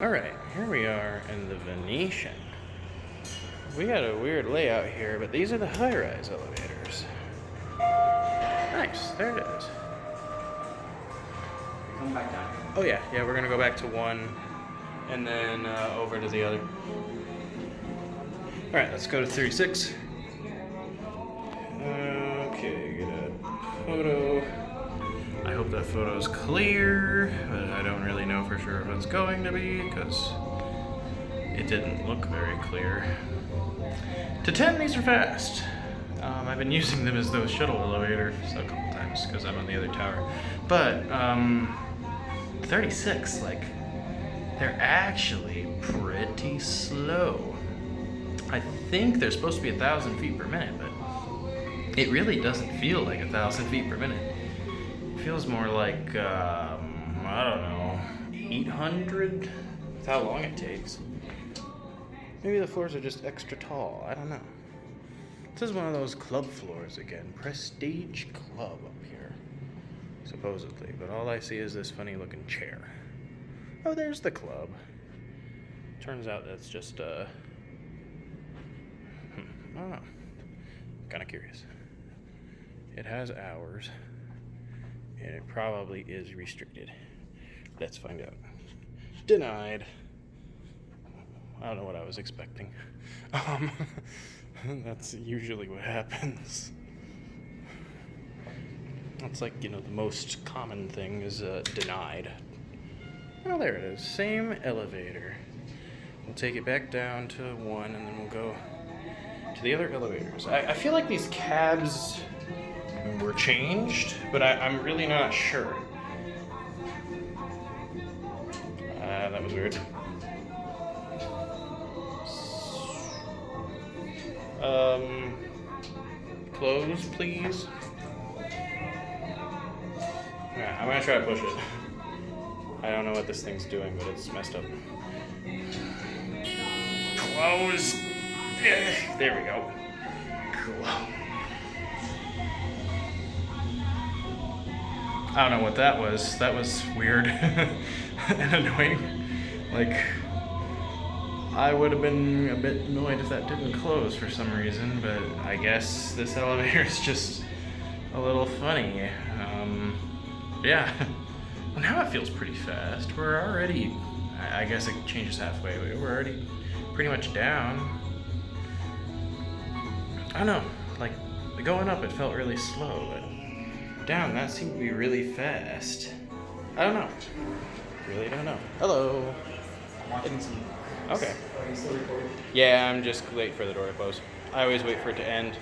Alright, here we are in the Venetian. We got a weird layout here, but these are the high-rise elevators. Nice, there it is. Come back down. Oh yeah, we're gonna go back to one, and then over to the other. Alright, let's go to 36. Okay, get a photo. I hope that photo's clear, but I don't really know for sure if it's going to be, because it didn't look very clear. To 10, these are fast. I've been using them as those shuttle elevators a couple times, because I'm on the other tower. But, 36, like, they're actually pretty slow. I think they're supposed to be 1,000 feet per minute, but it really doesn't feel like 1,000 feet per minute. It feels more like, I don't know, 800? That's how long it takes. Maybe the floors are just extra tall. I don't know. This is one of those club floors again. Prestige Club up here, supposedly. But all I see is this funny looking chair. Oh, there's the club. Turns out that's just, I don't know. Kind of curious. It has hours, and it probably is restricted. Let's find out. Denied. I don't know what I was expecting. That's usually what happens. That's like, the most common thing is denied. Oh, there it is. Same elevator. We'll take it back down to 1, and then we'll go to the other elevators. I feel like these cabs were changed, but I'm really not sure. That was weird. Close, please. Alright, I'm gonna try to push it. I don't know what this thing's doing, but it's messed up. Close. There we go. Cool. I don't know what that was. That was weird and annoying. Like, I would have been a bit annoyed if that didn't close for some reason, but I guess this elevator is just a little funny. Yeah. Well, now it feels pretty fast. We're already, I guess it changes halfway. We're already pretty much down. I don't know, like, going up it felt really slow, but down that seemed to be really fast. I don't know. Really don't know. Hello. I'm watching some. Okay. Are you still recording? Yeah, I'm just late for the door to close. I always wait for it to end.